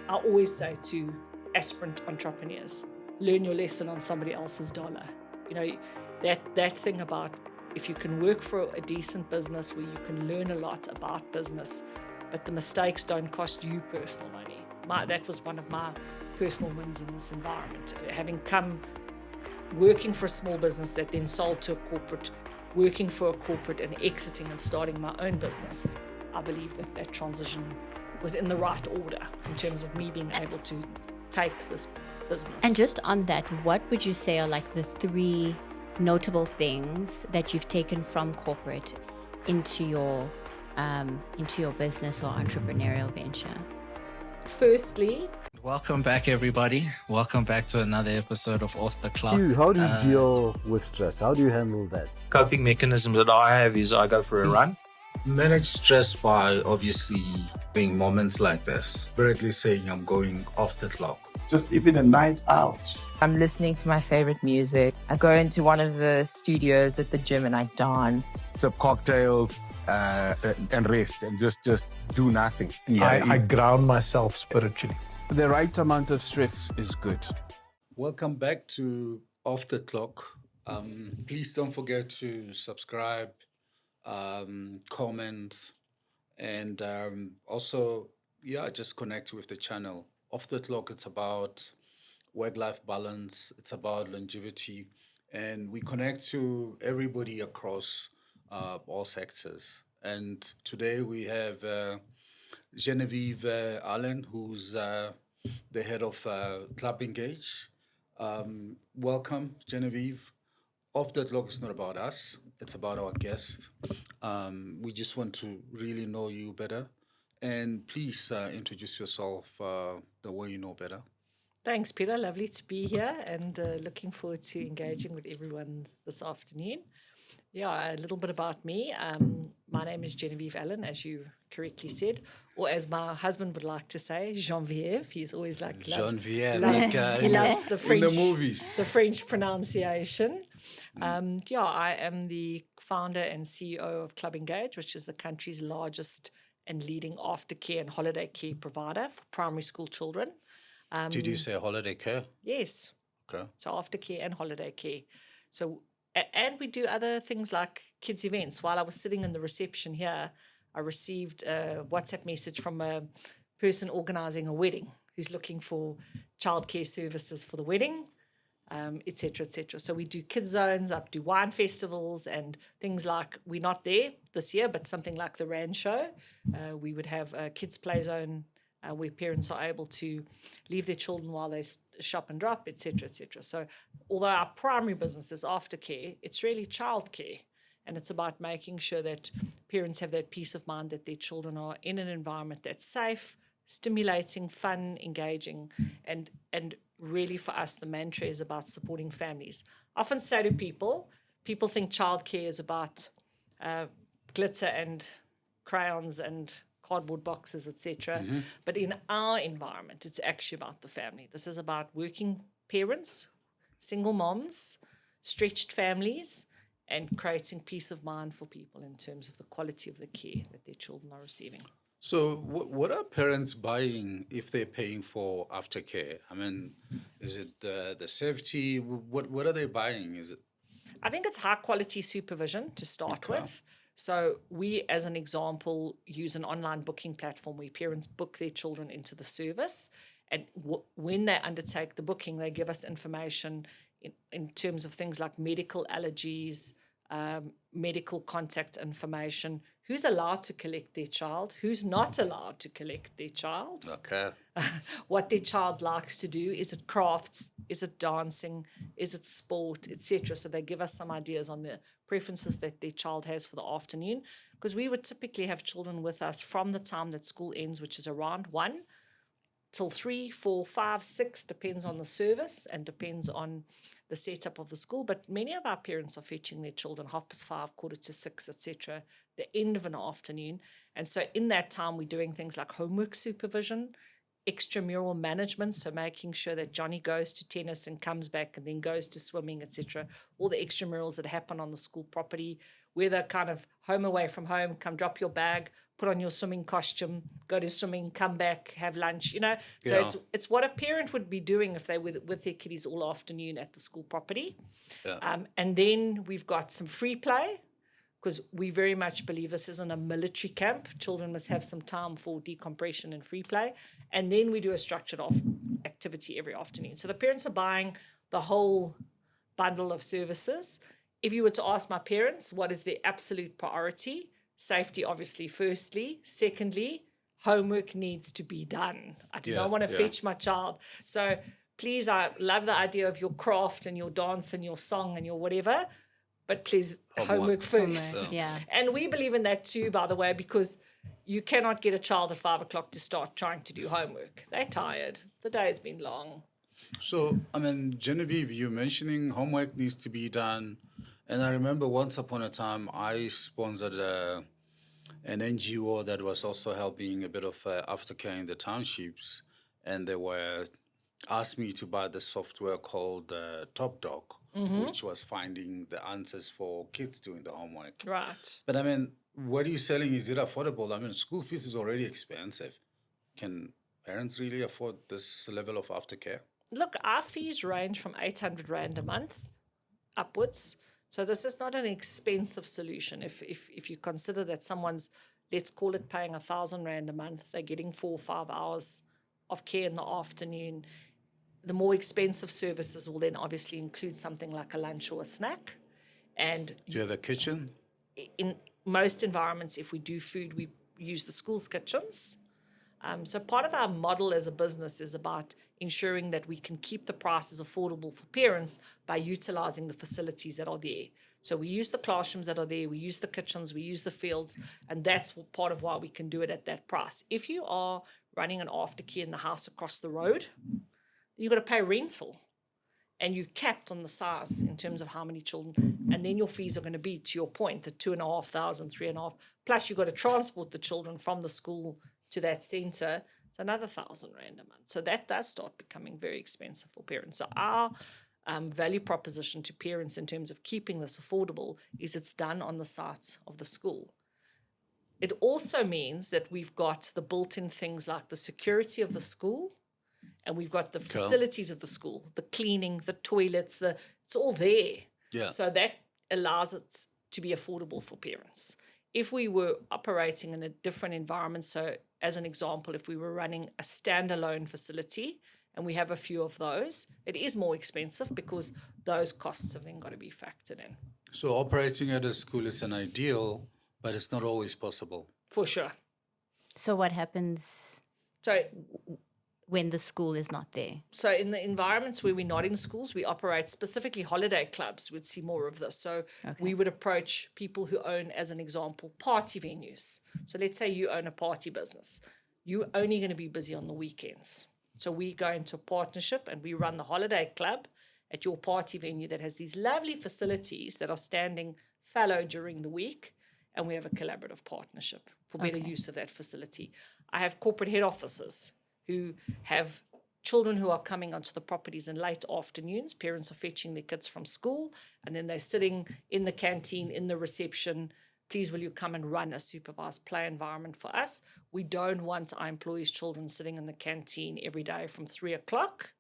I always say to aspirant entrepreneurs, learn your lesson on somebody else's dollar. You know, that thing about if you can work for a decent business where you can learn a lot about business, but the mistakes don't cost you personal money. That was one of my personal wins in this environment. Having come working for a small business that then sold to a corporate, working for a corporate and exiting and starting my own business, I believe that transition was in the right order in terms of me being able to take this business. And just on that, what would you say are like the 3 notable things that you've taken from corporate into your business or entrepreneurial venture? Firstly, welcome back, everybody. Welcome back to another episode of Off the Clock. How do you deal with stress? How do you handle that? Coping mechanism that I have is I go for a run. Manage stress by obviously having moments like this. Directly saying I'm going off the clock. Just even a night out. I'm listening to my favorite music. I go into one of the studios at the gym and I dance. Sip cocktails and rest and just do nothing. I ground myself spiritually. The right amount of stress is good. Welcome back to Off the Clock. Please don't forget to subscribe, comment, and also, just connect with the channel. Off the Clock, it's about work-life balance, it's about longevity, and we connect to everybody across all sectors. And today we have Genevieve Allen, who's the head of Club Engage. Welcome, Genevieve. Off the Clock is not about us, it's about our guest. We just want to really know you better. And please introduce yourself the way you know better. thanks, Peter. Lovely to be here and looking forward to engaging with everyone this afternoon. A little bit about me. My name is Genevieve Allen, as you correctly said, or as my husband would like to say, Genevieve. He's always like Genevieve. he loves the French, in the movies. the French pronunciation. I am the founder and CEO of Club Engage, which is the country's largest and leading aftercare and holiday care provider for primary school children. Did you say holiday care? Yes. Okay. So aftercare and holiday care. So, and we do other things like kids events. While I was sitting in the reception here, I received a WhatsApp message from a person organising a wedding who's looking for childcare services for the wedding, et cetera, et cetera. So we do kids zones, I do wine festivals and things like, we're not there this year, but something like the Rand Show. We would have a kids play zone where parents are able to leave their children while they shop and drop, et cetera, et cetera. So although our primary business is aftercare, it's really childcare. And it's about making sure that parents have that peace of mind that their children are in an environment that's safe, stimulating, fun, engaging. And really for us, the mantra is about supporting families. I often say to people think childcare is about glitter and crayons and cardboard boxes, etc. Mm-hmm. But in our environment, it's actually about the family. This is about working parents, single moms, stretched families, and creating peace of mind for people in terms of the quality of the care that their children are receiving. So what are parents buying if they're paying for aftercare? I mean, is it the safety? What are they buying? Is it? I think it's high quality supervision to start with. So we, as an example, use an online booking platform where parents book their children into the service. And when they undertake the booking, they give us information in terms of things like medical allergies, medical contact information, who's allowed to collect their child, who's not allowed to collect their child, what their child likes to do, is it crafts, is it dancing, is it sport, etc. So they give us some ideas on the preferences that their child has for the afternoon, because we would typically have children with us from the time that school ends, which is around 1 till 3, 4, 5, 6, depends on the service and depends on the setup of the school. But many of our parents are fetching their children 5:30, 5:45, etc., the end of an afternoon. And so in that time, we're doing things like homework supervision, extramural management, so making sure that Johnny goes to tennis and comes back and then goes to swimming, etc. All the extramurals that happen on the school property, whether kind of home away from home, come drop your bag, put on your swimming costume, go to swimming, come back, have lunch, So Yeah. it's what a parent would be doing if they were with their kiddies all afternoon at the school property. Yeah. And then we've got some free play, because we very much believe this isn't a military camp. Children must have some time for decompression and free play. And then we do a structured activity every afternoon. So the parents are buying the whole bundle of services. If you were to ask my parents, what is their absolute priority? Safety, obviously, firstly. Secondly, homework needs to be done. I do not want to fetch my child. So please, I love the idea of your craft and your dance and your song and your whatever, but please, homework first. Yeah. And we believe in that too, by the way, because you cannot get a child at 5 o'clock to start trying to do homework. They're tired. The day has been long. So, Genevieve, you're mentioning homework needs to be done. And I remember once upon a time, I sponsored an NGO that was also helping a bit of aftercare in the townships. And they were asked me to buy the software called Top Dog, which was finding the answers for kids doing the homework. Right. But what are you selling? Is it affordable? School fees is already expensive. Can parents really afford this level of aftercare? Look, our fees range from 800 Rand a month upwards. So this is not an expensive solution. If you consider that someone's, let's call it, paying 1,000 Rand a month, they're getting 4 or 5 hours of care in the afternoon. The more expensive services will then obviously include something like a lunch or a snack. And Do you have a kitchen? in most environments, if we do food, we use the school's kitchens. So part of our model as a business is about ensuring that we can keep the prices affordable for parents by utilizing the facilities that are there. So we use the classrooms that are there, we use the kitchens, we use the fields, and that's part of why we can do it at that price. If you are running an aftercare in the house across the road, you've got to pay rental. And you're capped on the size in terms of how many children, and then your fees are going to be, to your point, the 2,500, 3,500. Plus, you've got to transport the children from the school to that centre. It's another 1,000 Rand a month. So that does start becoming very expensive for parents. So our value proposition to parents in terms of keeping this affordable is it's done on the site of the school. It also means that we've got the built-in things like the security of the school, and we've got the facilities of the school, the cleaning, the toilets, it's all there. Yeah. So that allows it to be affordable for parents. If we were operating in a different environment, so as an example, if we were running a standalone facility, and we have a few of those, it is more expensive because those costs have then got to be factored in. So operating at a school is an ideal, but it's not always possible. For sure. So what happens So when the school is not there? So in the environments where we're not in schools, we operate specifically holiday clubs. We'd see more of this. So we would approach people who own, as an example, party venues. So let's say you own a party business. You're only going to be busy on the weekends. So we go into a partnership and we run the holiday club at your party venue that has these lovely facilities that are standing fallow during the week. And we have a collaborative partnership for better use of that facility. I have corporate head offices who have children who are coming onto the properties in late afternoons. Parents are fetching their kids from school, and then they're sitting in the canteen, in the reception. Please, will you come and run a supervised play environment for us? We don't want our employees' children sitting in the canteen every day from 3 o'clock,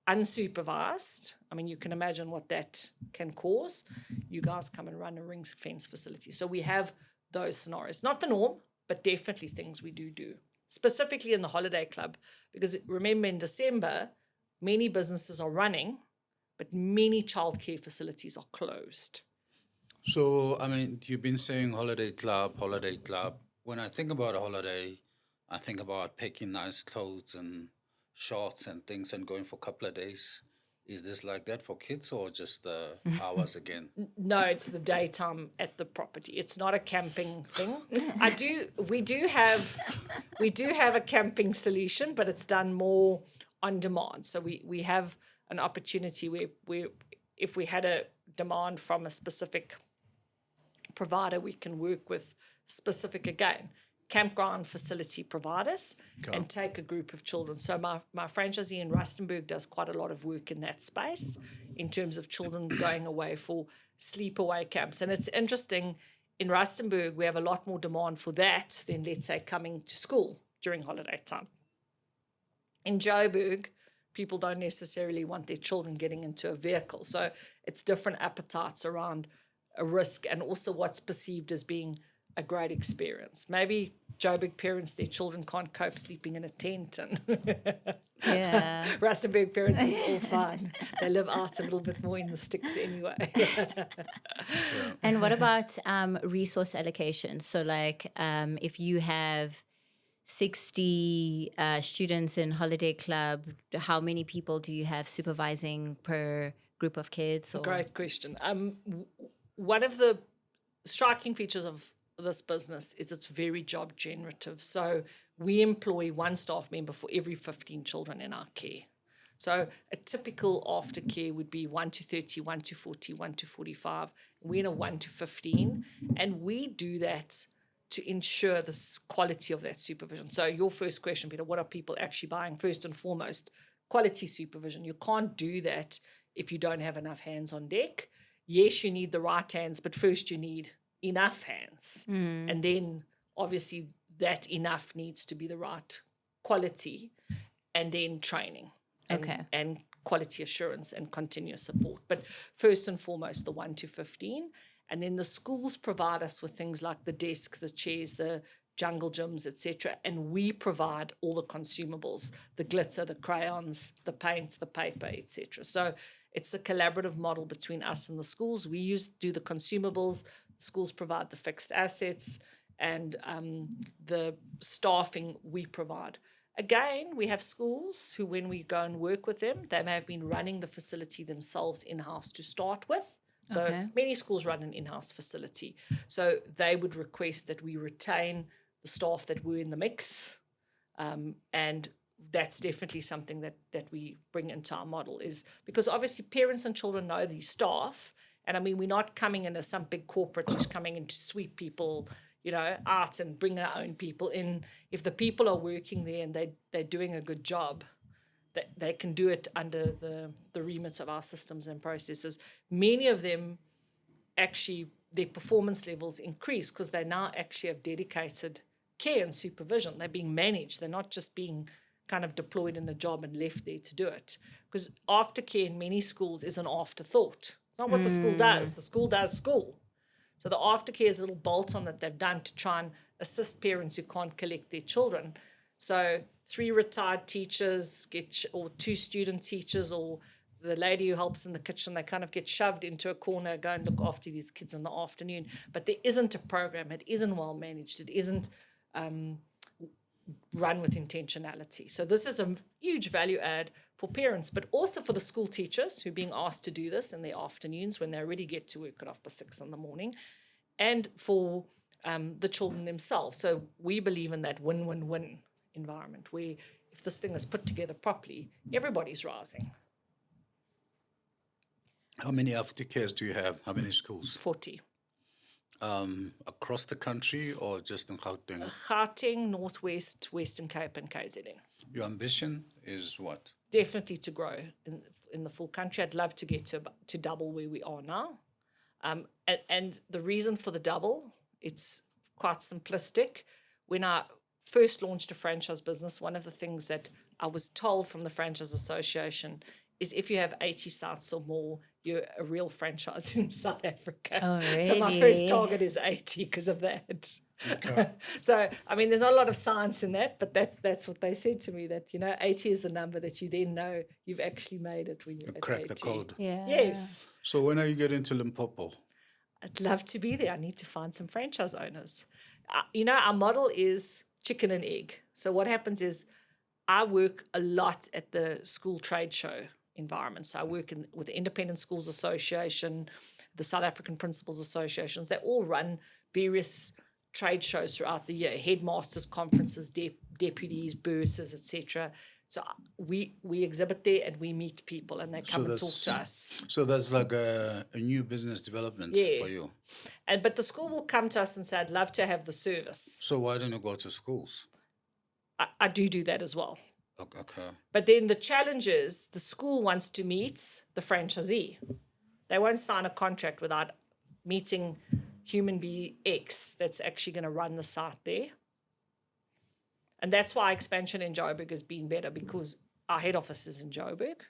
unsupervised. I mean, you can imagine what that can cause. You guys come and run a ring fence facility. So we have those scenarios. Not the norm, but definitely things we do. Specifically in the holiday club, because remember in December, many businesses are running, but many childcare facilities are closed. So, you've been saying holiday club. When I think about a holiday, I think about picking nice clothes and shorts and things and going for a couple of days. Is this like that for kids or just hours again? No, it's the daytime at the property. It's not a camping thing. We do have a camping solution, but it's done more on demand. So we have an opportunity where if we had a demand from a specific provider, we can work with specific, again, campground facility providers and take a group of children. So my franchisee in Rustenburg does quite a lot of work in that space in terms of children going away for sleepaway camps. And it's interesting, in Rustenburg, we have a lot more demand for that than, let's say, coming to school during holiday time. In Joburg, people don't necessarily want their children getting into a vehicle. So it's different appetites around a risk and also what's perceived as being a great experience. Maybe Joburg parents, their children can't cope sleeping in a tent, and Yeah. Rustenburg parents, it's all fine. They live out a little bit more in the sticks anyway. And what about resource allocation? So like if you have 60 students in holiday club, how many people do you have supervising per group of kids? Or? Great question. One of the striking features of this business is it's very job generative. So we employ one staff member for every 15 children in our care. So a typical aftercare would be 1 to 30, 1 to 40, 1 to 45. We're in a 1 to 15. And we do that to ensure the quality of that supervision. So your first question, Peter, what are people actually buying? First and foremost, quality supervision. You can't do that if you don't have enough hands on deck. Yes, you need the right hands, but first you need enough hands. And then obviously that enough needs to be the right quality, and then training and quality assurance and continuous support. But first and foremost, the 1 to 15. And then the schools provide us with things like the desk, the chairs, the jungle gyms, etc. And we provide all the consumables, the glitter, the crayons, the paint, the paper, etc. So it's a collaborative model between us and the schools. We do the consumables, the schools provide the fixed assets, and the staffing we provide. Again, we have schools who, when we go and work with them, they may have been running the facility themselves in-house to start with. So many schools run an in-house facility. So they would request that we retain the staff that were in the mix. And that's definitely something that we bring into our model, is because obviously parents and children know these staff. And I mean, we're not coming in as some big corporate just coming in to sweep people, out and bring our own people in. If the people are working there and they're doing a good job, they can do it under the remit of our systems and processes. Many of them actually, their performance levels increase because they now actually have dedicated care and supervision. They're being managed. They're not just being kind of deployed in a job and left there to do it. Because aftercare in many schools is an afterthought. It's not what the school does. The school does school. So the aftercare is a little bolt-on that they've done to try and assist parents who can't collect their children. So 3 retired teachers or 2 student teachers, or the lady who helps in the kitchen, they kind of get shoved into a corner, go and look after these kids in the afternoon. But there isn't a program. It isn't well managed. It isn't run with intentionality. So this is a huge value add for parents, but also for the school teachers who are being asked to do this in their afternoons when they already get to work at 6:30 in the morning, and for the children themselves. So we believe in that win-win-win environment where if this thing is put together properly, everybody's rising. How many aftercares do you have? How many schools? 40. Across the country or just in Gauteng? Gauteng, Northwest, Western Cape and KZN. Your ambition is what? Definitely to grow in the full country. I'd love to get to double where we are now. And the reason for the double, it's quite simplistic. When I first launched a franchise business, one of the things that I was told from the Franchise Association is if you have 80 sites or more, you're a real franchise in South Africa. Oh, really? So my first target is 80 because of that. Okay. So, I mean, there's not a lot of science in that, but that's what they said to me, that, 80 is the number that you then know you've actually made it when you're at crack 80. the code. Yeah. Yes. So when are you getting to Limpopo? I'd love to be there. I need to find some franchise owners. Our model is chicken and egg. So what happens is I work a lot at the school trade show environment. So I work with the Independent Schools Association, the South African Principals Associations. They all run various trade shows throughout the year, headmasters conferences, deputies, bursars, etc. So we exhibit there and we meet people and they come and talk to us. So that's like a new business development for you. But the school will come to us and say, I'd love to have the service. So why don't you go to schools? I do that as well. Okay. But then the challenge is the school wants to meet the franchisee. They won't sign a contract without meeting, human being X that's actually going to run the site there. And that's why expansion in Joburg has been better, because our head office is in Joburg.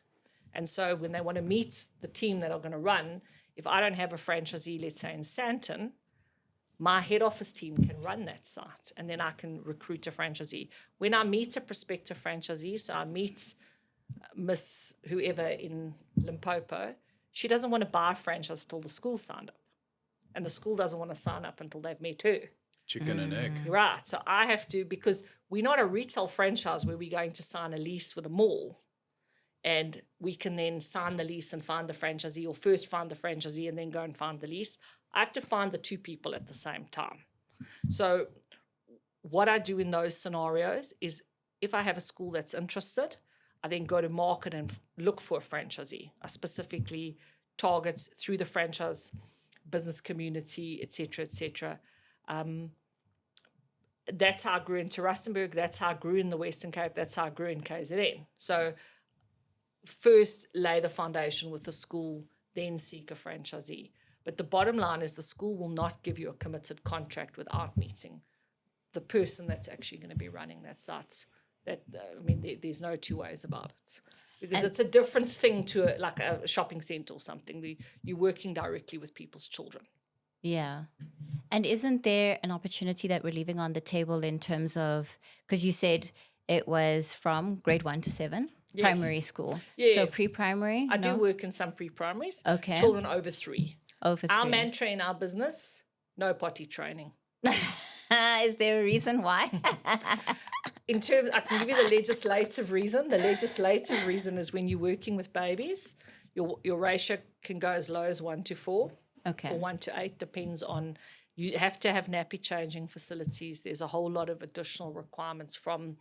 And so when they want to meet the team that are going to run, if I don't have a franchisee, let's say in Sandton, my head office team can run that site, and then I can recruit a franchisee. When I meet a prospective franchisee, so I meet Miss whoever in Limpopo, she doesn't want to buy a franchise till the school signed up. And the school doesn't want to sign up until they've met her. Chicken and egg. Right. So I have to, because we're not a retail franchise where we're going to sign a lease with a mall and we can then sign the lease and find the franchisee, or first find the franchisee and then go and find the lease. I have to find the two people at the same time. So what I do in those scenarios is, if I have a school that's interested, I then go to market and look for a franchisee. I specifically target through the franchise business community, et cetera, et cetera. That's how I grew into Rustenburg. That's how I grew in the Western Cape. That's how I grew in KZN. So first lay the foundation with the school, then seek a franchisee. But the bottom line is the school will not give you a committed contract without meeting the person that's actually going to be running that site. There's no two ways about it. Because it's a different thing to like a shopping centre or something. You're working directly with people's children. Yeah. And isn't there an opportunity that we're leaving on the table in terms of, because you said it was from grade 1 to 7, primary school. Yeah. So pre-primary? I do work in some pre-primaries. Okay. Children over 3. Over 3. Our mantra in our business, no potty training. Is there a reason why? In terms, I can give you the legislative reason. The legislative reason is when you're working with babies, your ratio can go as low as 1 to 4. Okay. Or 1 to 8, depends on, you have to have nappy changing facilities. There's a whole lot of additional requirements from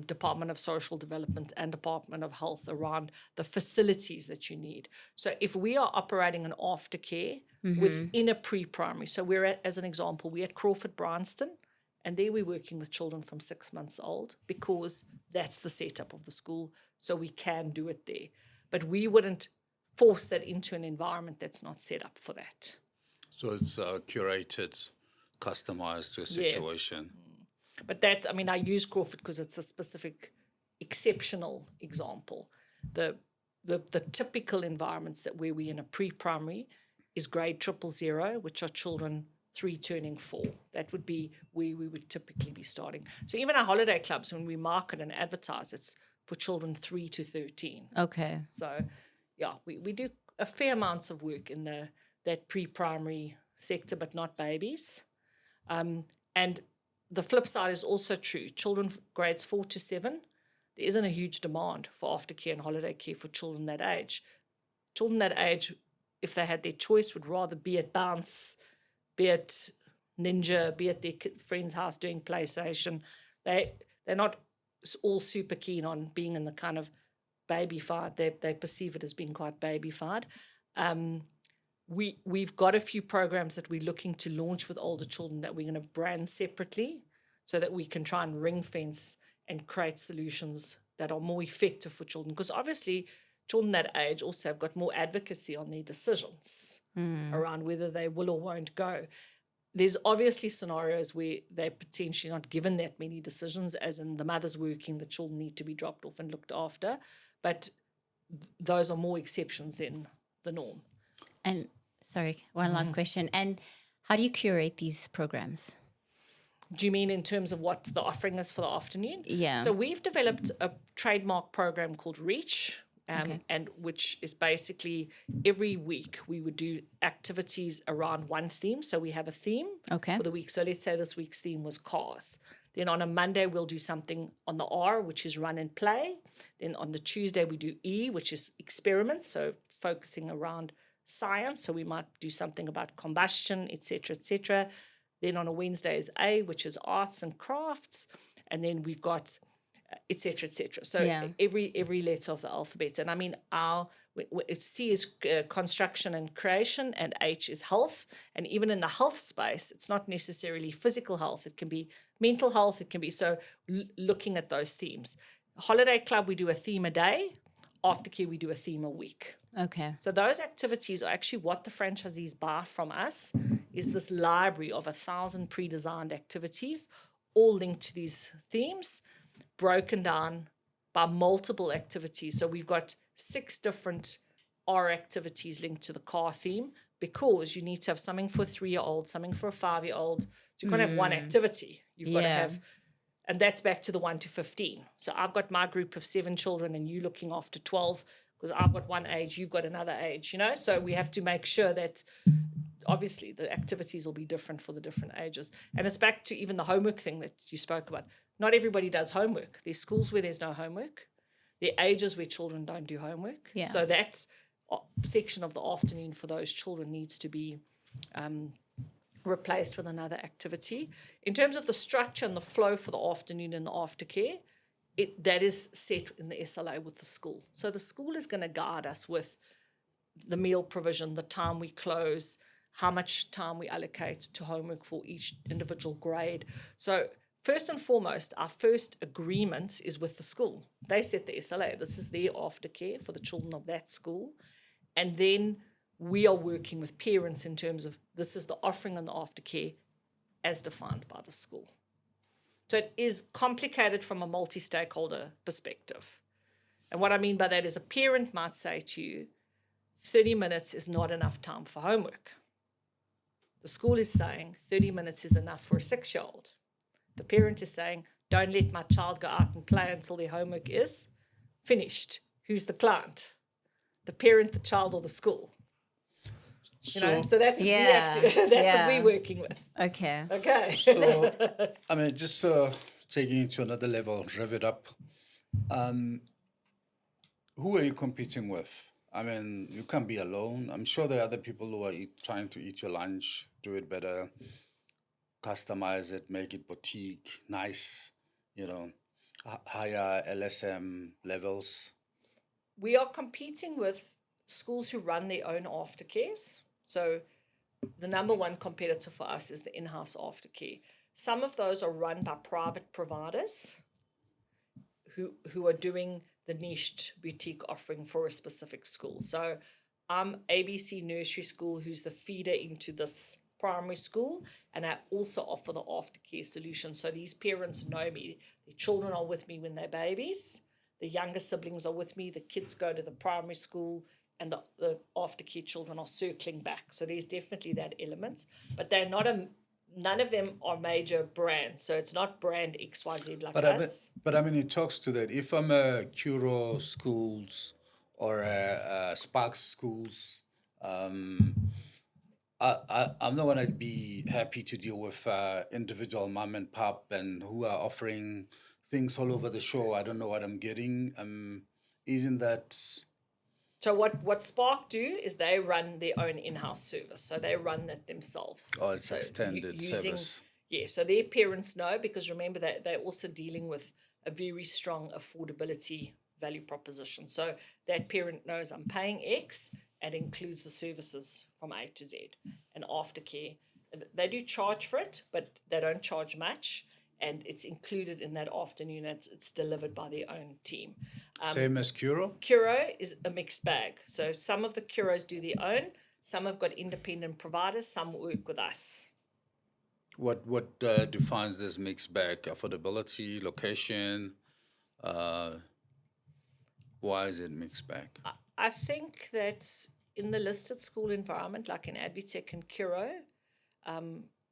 Department of Social Development and Department of Health around the facilities that you need. So if we are operating an aftercare within a pre-primary, so we're at, as an example, we're at Crawford Bryanston, and there we're working with children from 6 months old, because that's the setup of the school, so we can do it there. But we wouldn't force that into an environment that's not set up for that. So it's curated, customized to a situation. But that, I use Crawford because it's a specific, exceptional example. The typical environments that where we're in a pre-primary is grade 000, which are children 3 turning 4. That would be where we would typically be starting. So even our holiday clubs, when we market and advertise, it's for children 3 to 13. Okay. So yeah, we do a fair amounts of work in that pre-primary sector, but not babies. And the flip side is also true. Children grades 4 to 7, there isn't a huge demand for aftercare and holiday care for children that age. Children that age, if they had their choice, would rather be at Bounce, be at Ninja, be at their friend's house doing PlayStation. They're not all super keen on being in the kind of babyfied. They perceive it as being quite babyfied. We've got a few programs that we're looking to launch with older children that we're going to brand separately, so that we can try and ring fence and create solutions that are more effective for children. Because obviously children that age also have got more advocacy on their decisions around whether they will or won't go. There's obviously scenarios where they're potentially not given that many decisions, as in the mother's working, the children need to be dropped off and looked after. But those are more exceptions than the norm. And sorry, one last question. And how do you curate these programs? Do you mean in terms of what the offering is for the afternoon? Yeah. So we've developed a trademark program called Reach, and which is basically every week we would do activities around one theme. So we have a theme for the week. So let's say this week's theme was cars. Then on a Monday, we'll do something on the R, which is run and play. Then on the Tuesday, we do E, which is experiments, so focusing around science. So we might do something about combustion, et cetera, et cetera. Then on a Wednesday is A, which is arts and crafts. And then we've got et cetera, et cetera. So every letter of the alphabet. And C is construction and creation, and H is health. And even in the health space, it's not necessarily physical health. It can be mental health. It can be, so looking at those themes. Holiday Club, we do a theme a day. aftercare, we do a theme a week. Okay. So those activities are actually what the franchisees buy from us, is this library of 1,000 pre-designed activities, all linked to these themes, broken down by multiple activities. So we've got 6 different R activities linked to the car theme, because you need to have something for a 3-year-old, something for a 5-year-old. You can't have one activity. You've got to have, and that's back to the 1 to 15. So I've got my group of 7 children and you looking after 12, because I've got one age, you've got another age, So we have to make sure that obviously the activities will be different for the different ages. And it's back to even the homework thing that you spoke about. Not everybody does homework. There's schools where there's no homework. There are ages where children don't do homework. Yeah. So that's section of the afternoon for those children needs to be replaced with another activity. In terms of the structure and the flow for the afternoon and the aftercare, that is set in the SLA with the school. So the school is going to guide us with the meal provision, the time we close, how much time we allocate to homework for each individual grade. So first and foremost, our first agreement is with the school. They set the SLA. This is their aftercare for the children of that school. And then we are working with parents in terms of this is the offering and the aftercare as defined by the school. So it is complicated from a multi-stakeholder perspective. And what I mean by that is a parent might say to you, 30 minutes is not enough time for homework. The school is saying 30 minutes is enough for a 6-year-old. The parent is saying, don't let my child go out and play until their homework is finished. Who's the client? The parent, the child, or the school? So that's what we have to, that's what we're working with. Okay. So, I mean, just taking it to another level, rev it up. Who are you competing with? I mean, you can't be alone. I'm sure there are other people who are trying to eat your lunch, do it better, customize it, make it boutique, nice, higher LSM levels. We are competing with schools who run their own aftercares. So the number one competitor for us is the in-house aftercare. Some of those are run by private providers who are doing the niched boutique offering for a specific school. So I'm ABC Nursery School, who's the feeder into this primary school, and I also offer the aftercare solution. So these parents know me. Their children are with me when they're babies. The younger siblings are with me. The kids go to the primary school, and the aftercare children are circling back. So there's definitely that element. But they're not none of them are major brands. So it's not brand XYZ like us. But I mean, it talks to that. If I'm a Curo Schools or a Sparks Schools, I'm not going to be happy to deal with individual mom and pop and who are offering things all over the show. I don't know what I'm getting. Isn't that... So what Spark do is they run their own in-house service. So they run that themselves. Oh, it's extended service. Yeah, so their parents know, because remember that they're also dealing with a very strong affordability value proposition. So that parent knows I'm paying X, and includes the services from A to Z. And aftercare, they do charge for it, but they don't charge much. And it's included in that afternoon. It's delivered by their own team. Same as Curo? Curo is a mixed bag. So some of the Curos do their own. Some have got independent providers. Some work with us. What defines this mixed bag? Affordability, location? Why is it mixed bag? I think that in the listed school environment, like in Advitech and Curo,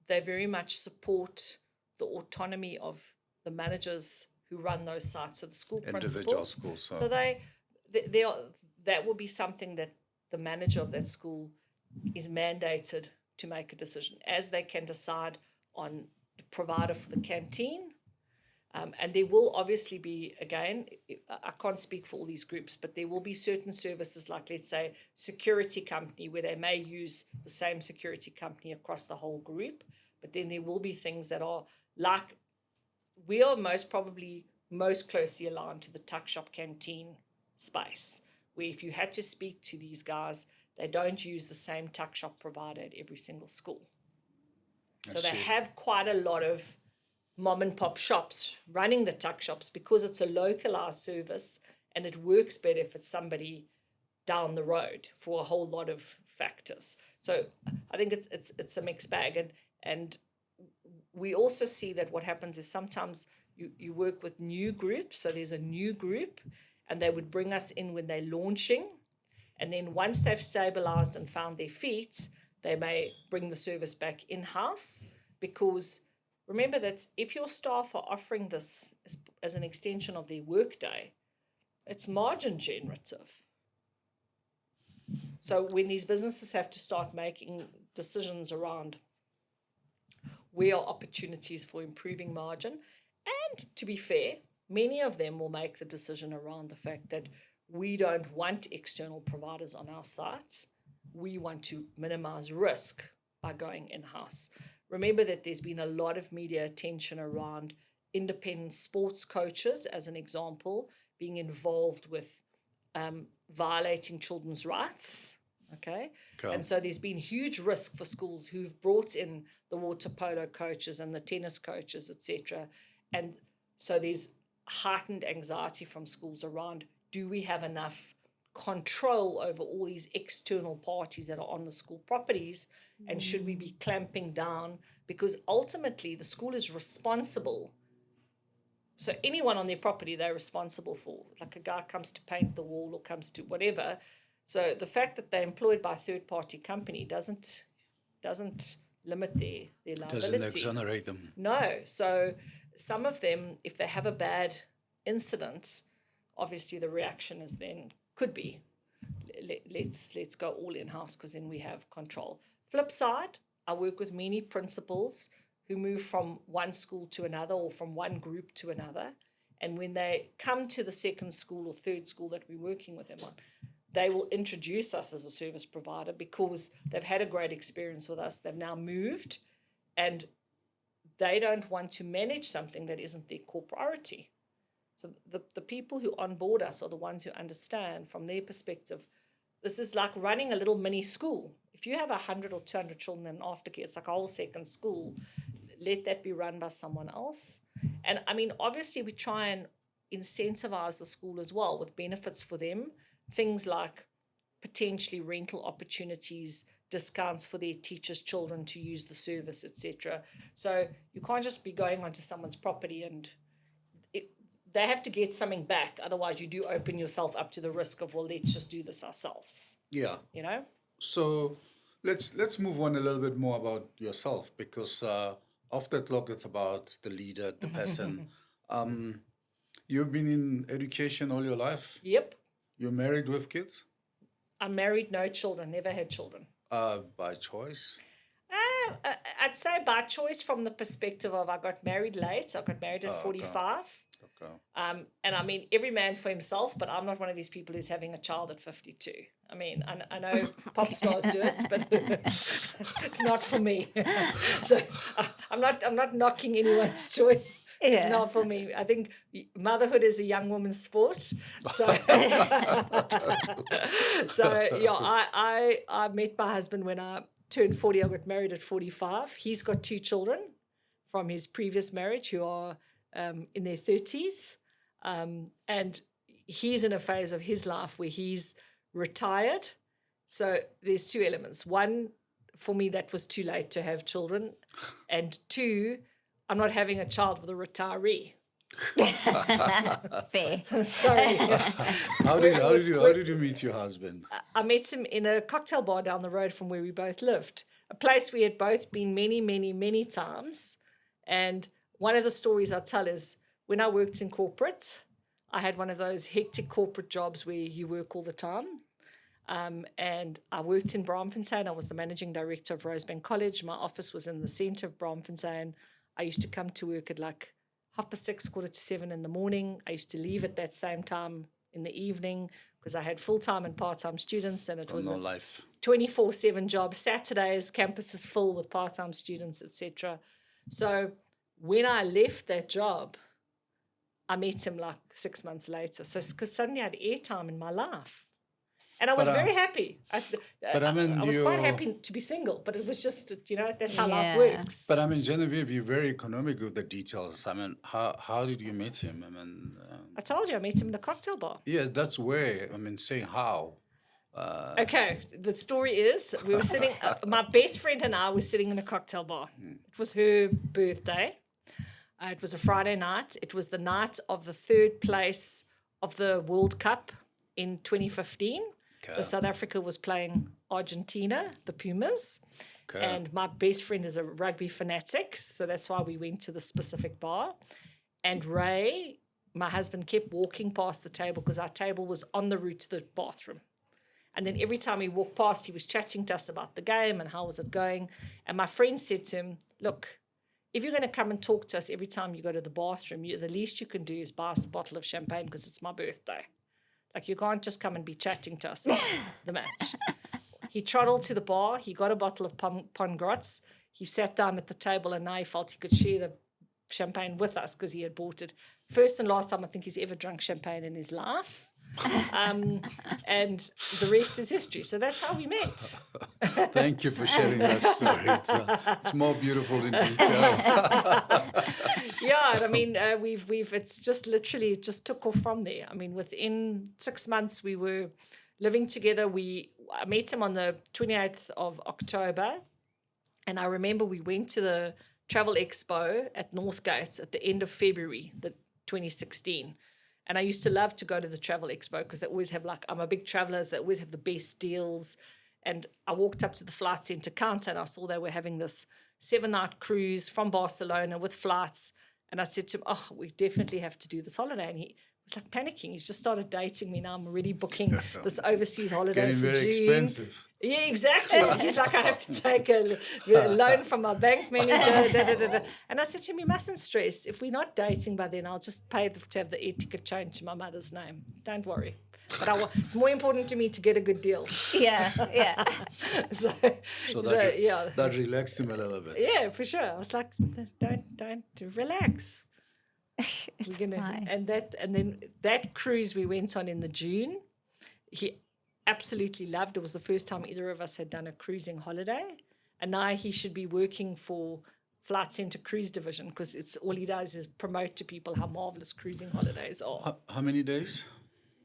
they very much support the autonomy of the managers who run those sites, so the school Individual principals. schools. So that will be something that the manager of that school is mandated to make a decision, as they can decide on the provider for the canteen. And there will obviously be, again, I can't speak for all these groups, but there will be certain services like, let's say, security company, where they may use the same security company across the whole group. But then there will be things that are like, we are most closely aligned to the tuck shop canteen space, where if you had to speak to these guys, they don't use the same tuck shop provider at every single school. So they have quite a lot of mom and pop shops running the tuck shops, because it's a localized service and it works better if it's somebody down the road for a whole lot of factors. So I think it's a mixed bag, and we also see that what happens is sometimes you work with new groups. So there's a new group, and they would bring us in when they're launching, and then once they've stabilized and found their feet, they may bring the service back in-house, because remember that if your staff are offering this as an extension of their workday, it's margin generative. So when these businesses have to start making decisions around where are opportunities for improving margin, and to be fair, many of them will make the decision around the fact that we don't want external providers on our sites. We want to minimize risk by going in-house. Remember that there's been a lot of media attention around independent sports coaches, as an example, being involved with violating children's rights. Okay. And so there's been huge risk for schools who've brought in the water polo coaches and the tennis coaches, etc. And so there's heightened anxiety from schools around, do we have enough control over all these external parties that are on the school properties, and should we be clamping down? Because ultimately the school is responsible. So anyone on their property, they're responsible for. Like a guy comes to paint the wall or comes to whatever. So the fact that they're employed by a third-party company doesn't limit their liability. Doesn't exonerate them. No. So some of them, if they have a bad incident, obviously the reaction is then could be, let's go all in-house, because then we have control. Flip side, I work with many principals who move from one school to another or from one group to another. And when they come to the second school or third school that we're working with them on, they will introduce us as a service provider because they've had a great experience with us. They've now moved, and they don't want to manage something that isn't their core priority. So the people who onboard us are the ones who understand from their perspective, this is like running a little mini school. If you have 100 or 200 children in aftercare, it's like a whole second school. Let that be run by someone else. And I mean, obviously we try and incentivize the school as well with benefits for them. Things like potentially rental opportunities, discounts for their teachers' children to use the service, etc. So you can't just be going onto someone's property and they have to get something back. Otherwise, you do open yourself up to the risk of, well, let's just do this ourselves. Yeah. You know? So let's move on a little bit more about yourself, because off that clock, it's about the leader, the person. You've been in education all your life? Yep. You're married with kids? I'm married, no children, never had children. By choice? I'd say by choice from the perspective of I got married late. I got married at 45. Okay. And I mean, every man for himself, but I'm not one of these people who's having a child at 52. I mean, I know pop stars do it, but it's not for me. So I'm not knocking anyone's choice. Yeah. It's not for me. I think motherhood is a young woman's sport. So, I met my husband when I turned 40. I got married at 45. He's got 2 children from his previous marriage who are in their 30s. And he's in a phase of his life where he's retired. So there's 2 elements. One, for me, that was too late to have children. And 2, I'm not having a child with a retiree. Fair. Sorry. How did you meet your husband? I met him in a cocktail bar down the road from where we both lived, a place we had both been many, many, many times. And one of the stories I tell is when I worked in corporate, I had one of those hectic corporate jobs where you work all the time. And I worked in Braamfontein. I was the managing director of Rosebank College. My office was in the centre of Braamfontein. I used to come to work at like 6:30, 7:15 in the morning. I used to leave at that same time in the evening because I had full-time and part-time students, and it was a 24/7 job. Saturdays, campus is full with part-time students, etc. So when I left that job, I met him like 6 months later. So because suddenly I had airtime in my life. And I was But, very happy. but I mean, I was quite you- happy to be single, but it was just, that's how life Yeah. works. But I mean, Genevieve, you're very economic with the details. I mean, how did you meet him? I mean, I told you I met him in a cocktail bar. yes, that's where, I mean, saying how. Okay, the story is we were sitting, my best friend and I were sitting in a cocktail bar. It was her birthday. It was a Friday night. It was the night of the third place of the World Cup in 2015. So South Africa was playing Argentina, the Pumas. Okay. And my best friend is a rugby fanatic. So that's why we went to the specific bar. And Ray, my husband, kept walking past the table because our table was on the route to the bathroom. And then every time he walked past, he was chatting to us about the game and how was it going. And my friend said to him, look, if you're going to come and talk to us every time you go to the bathroom, the least you can do is buy us a bottle of champagne because it's my birthday. Like, you can't just come and be chatting to us about the match. He trottled to the bar. He got a bottle of Pongratz. He sat down at the table, and now he felt he could share the champagne with us because he had bought it. First and last time I think he's ever drunk champagne in his life. And the rest is history. So that's how we met. Thank you for sharing that story. It's more beautiful in detail. Yeah, I mean, it's just literally it just took off from there. I mean, within 6 months we were living together. I met him on the 28th of October, and I remember we went to the Travel Expo at Northgate at the end of February, 2016. And I used to love to go to the Travel Expo because they always have, like, I'm a big traveler, they always have the best deals. And I walked up to the flight center counter and I saw they were having this 7-night cruise from Barcelona with flights. And I said to him, oh, we definitely have to do this holiday. And he was like panicking. He's just started dating me now. I'm already booking this overseas holiday Getting for very June. expensive. Yeah, exactly. He's like, I have to take a loan from my bank manager. Da, da, da, da. And I said to him, you mustn't stress. If we're not dating by then, I'll just pay to have the air ticket changed to my mother's name. Don't worry. But it's more important to me to get a good deal. Yeah, yeah. So that relaxed him a little bit. Yeah, for sure. I was like, don't relax. It's fine. And then that cruise we went on in the June, he absolutely loved. It was the first time either of us had done a cruising holiday, and now he should be working for Flight Centre Cruise Division because it's all he does is promote to people how marvelous cruising holidays are. How many days?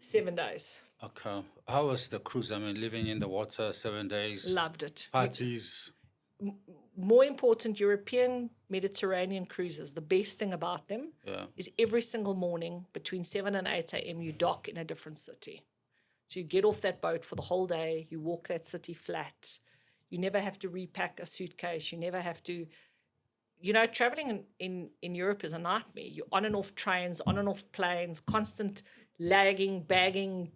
7 days. Okay. How was the cruise? I mean, living in the water 7 days. Loved it. Parties. More important, European Mediterranean cruises, the best thing about them is every single morning between 7 and 8 a.m. you dock in a different city. So you get off that boat for the whole day, you walk that city flat, you never have to repack a suitcase, you never have to, traveling in Europe is a nightmare. You're on and off trains, on and off planes, constant lagging, bagging,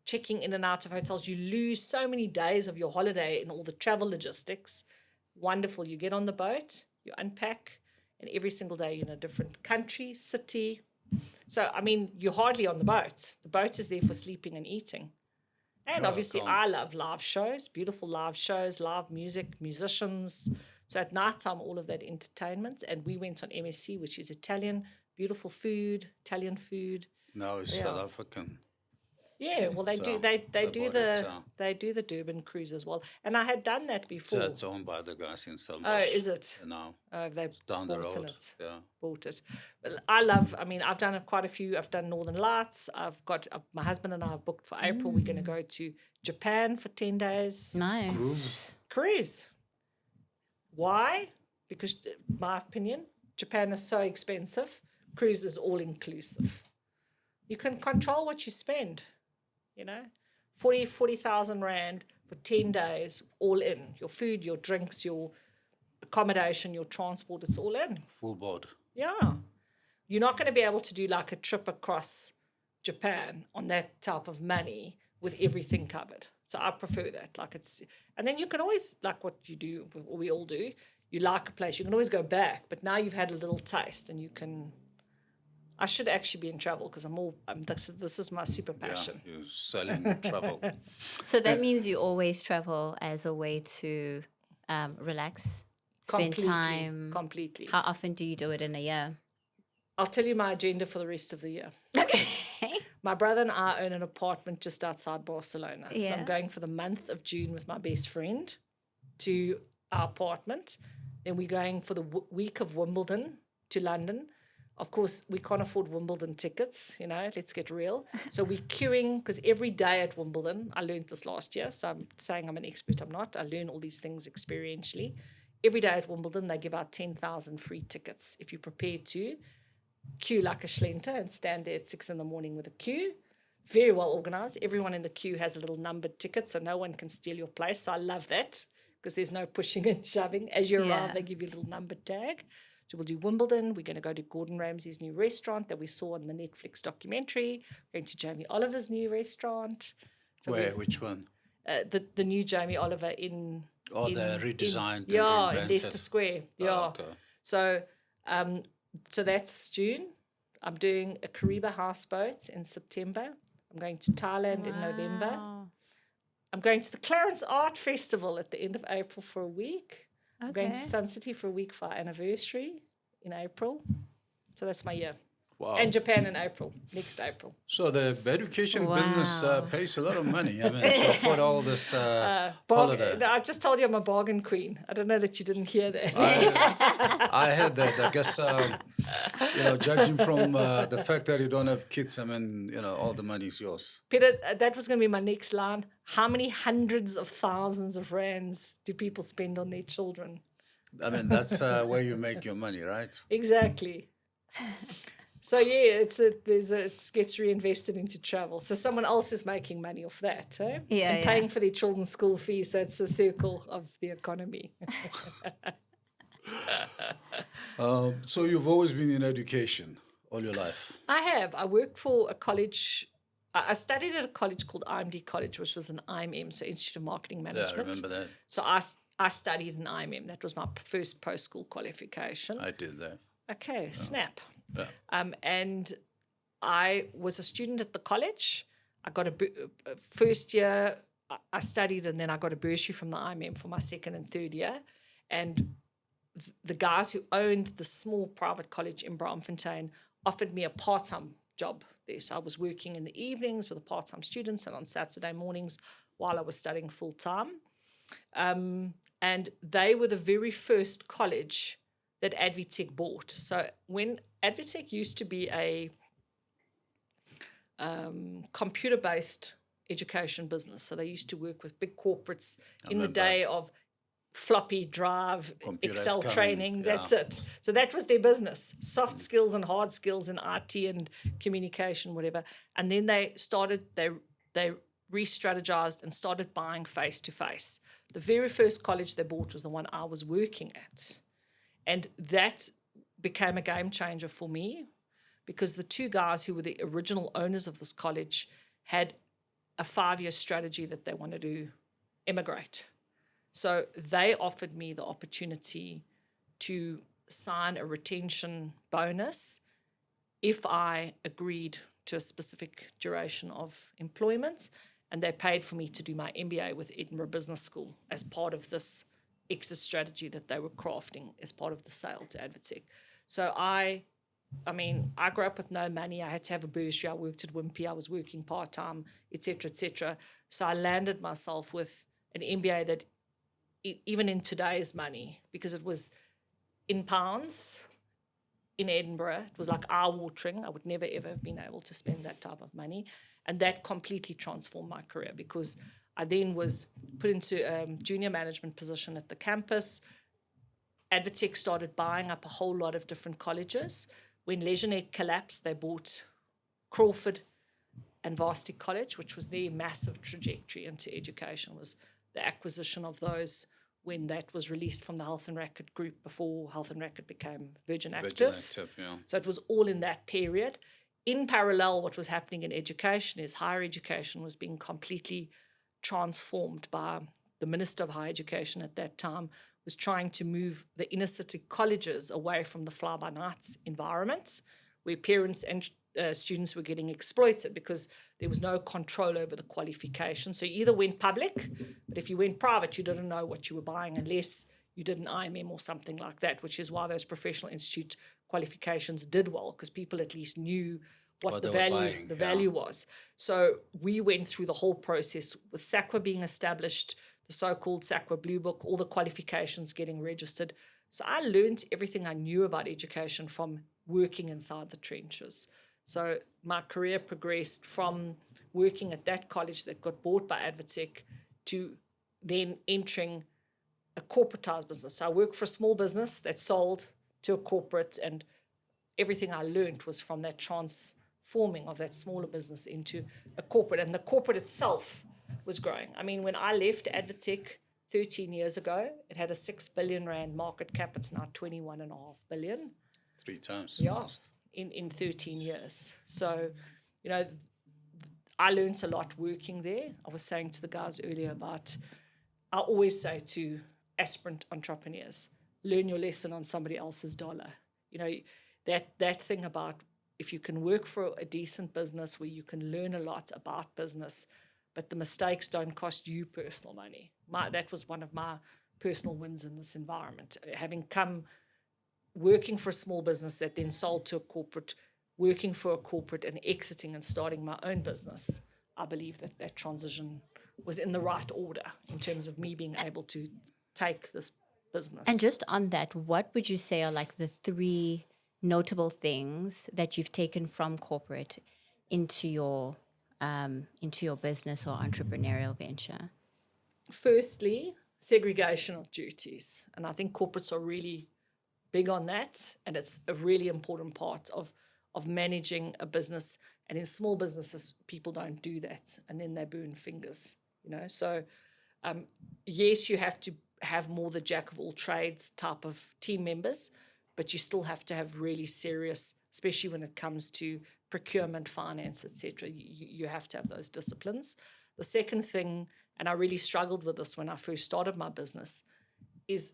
checking in and out of hotels. You lose so many days of your holiday in all the travel logistics. Wonderful. You get on the boat, you unpack, and every single day you're in a different country, city. So, I mean, you're hardly on the boat. The boat is there for sleeping and eating. And obviously, I love live shows, beautiful live shows, live music, musicians. So at nighttime, all of that entertainment. And we went on MSC, which is Italian, beautiful food, Italian food. Now it's South African. Yeah, well, they do the Durban cruise as well, and I had done that before. So it's owned by the guys in Stellenbosch. Oh, is it? No, they down the bought road. it. Yeah, bought it. But I've done quite a few. I've done Northern Lights. I've got my husband and I have booked for April. We're going to go to Japan for 10 days. Nice. Cruise. Why? Because, my opinion, Japan is so expensive. Cruise is all inclusive. You can control what you spend. 40,000 Rand for 10 days, all in. Your food, your drinks, your accommodation, your transport, it's all in. full board. Yeah. You're not going to be able to do like a trip across Japan on that type of money with everything covered. So I prefer that. And then you can always, like what you do, or we all do, you like a place, you can always go back, but now you've had a little taste and you can... I should actually be in travel because this is my super passion. Yeah, you're selling travel. So that means you always travel as a way to relax, spend time. Completely. How often do you do it in a year? I'll tell you my agenda for the rest of the year. Okay. my brother and I own an apartment just outside Barcelona. So Yeah. I'm going for the month of June with my best friend to our apartment. Then we're going for the week of Wimbledon to London. Of course, we can't afford Wimbledon tickets, let's get real. So we're queuing because every day at Wimbledon, I learned this last year, so I'm saying I'm an expert, I'm not. I learn all these things experientially. Every day at Wimbledon, they give out 10,000 free tickets if you're prepared to queue like a schlenter and stand there at 6 a.m. with a queue. Very well organized. Everyone in the queue has a little numbered ticket, so no one can steal your place. So I love that because there's no pushing and shoving. As you arrive, they give you a little numbered tag. So we'll do Wimbledon. We're going to go to Gordon Ramsay's new restaurant that we saw in the Netflix documentary. We're going to Jamie Oliver's new restaurant. So Which one? The new Jamie Oliver in... the redesigned. In Leicester Square. Yeah. Oh, okay. So that's June. I'm doing a Kariba houseboat in September. I'm going to Thailand in November. I'm going to the Clarence Art Festival at the end of April for a week. I'm going to Sun City for a week for our anniversary in April. So that's my year. Wow. And Japan in April, next April. So the education business pays a lot of money. I mean, to afford all this holiday. I just told you I'm a bargain queen. I don't know that you didn't hear that. I heard that. I guess, judging from the fact that you don't have kids, I mean, all the money's yours. Peter, that was going to be my next line. How many hundreds of thousands of rands do people spend on their children? I mean, that's where you make your money, right? Exactly. So yeah, it gets reinvested into travel. So someone else is making money off that, eh? Yeah, and paying for their children's school fees. So it's a circle of the economy. So you've always been in education all your life? I have. I worked for a college. I studied at a college called IMD College, which was an IMM, so Institute of Marketing Management. Yeah, I remember that. So I studied in IMM. That was my first post-school qualification. I did that. Okay, snap. Yeah. And I was a student at the college. I got first year, I studied, and then I got a bursary from the IMM for my second and third year. And the guys who owned the small private college in Braamfontein offered me a part-time job there. So I was working in the evenings with the part-time students and on Saturday mornings while I was studying full-time. And they were the very first college that Advitech bought. So when Advitech used to be a computer-based education business, so they used to work with big corporates in the day of floppy drive, Excel training, that's it. So that was their business, soft skills and hard skills in IT and communication, whatever. And then they re-strategized and started buying face-to-face. The very first college they bought was the one I was working at. And that became a game changer for me because the two guys who were the original owners of this college had a 5-year strategy that they wanted to immigrate. So they offered me the opportunity to sign a retention bonus if I agreed to a specific duration of employment, and they paid for me to do my MBA with Edinburgh Business School as part of this exit strategy that they were crafting as part of the sale to Advitech. So I grew up with no money. I had to have a bursary. I worked at Wimpy. I was working part-time, et cetera, et cetera. So I landed myself with an MBA that even in today's money, because it was in pounds in Edinburgh, it was like eye-watering. I would never, ever have been able to spend that type of money. And that completely transformed my career because I then was put into a junior management position at the campus. Advitech started buying up a whole lot of different colleges. When LeisureNet collapsed, they bought Crawford and Varsity College, which was their massive trajectory into education, was the acquisition of those when that was released from the Health and Racket group before Health and Racket became Virgin Active. So it was all in that period. In parallel, what was happening in education is higher education was being completely transformed by the Minister of Higher Education at that time, was trying to move the inner city colleges away from the fly-by-night environments where parents and students were getting exploited because there was no control over the qualification. So you either went public, but if you went private, you didn't know what you were buying unless you did an IMM or something like that, which is why those professional institute qualifications did well, because people at least knew what the they were value buying, the yeah. value was. So we went through the whole process with SAQA being established, the so-called SAQA Blue Book, all the qualifications getting registered. So I learned everything I knew about education from working inside the trenches. So my career progressed from working at that college that got bought by Advotech to then entering a corporatized business. So I worked for a small business that sold to a corporate, and everything I learned was from that transforming of that smaller business into a corporate. And the corporate itself was growing. I mean, when I left Advotech 13 years ago, it had a 6 billion rand market cap. It's now 21.5 billion. 3 times. Yeah, almost. in 13 years. So, you know, I learned a lot working there. I was saying to the guys earlier about, I always say to aspirant entrepreneurs, learn your lesson on somebody else's dollar. You know, that thing about if you can work for a decent business where you can learn a lot about business, but the mistakes don't cost you personal money. That was one of my personal wins in this environment. Having come working for a small business that then sold to a corporate, working for a corporate and exiting and starting my own business, I believe that transition was in the right order in terms of me being able to take this business. And just on that, what would you say are like the 3 notable things that you've taken from corporate into your business or entrepreneurial venture? Firstly, segregation of duties. And I think corporates are really big on that. And it's a really important part of managing a business. And in small businesses, people don't do that. And then they burn fingers, you know. So, yes, you have to have more the jack of all trades type of team members, but you still have to have really serious, especially when it comes to procurement, finance, etc. You have to have those disciplines. The second thing, and I really struggled with this when I first started my business, is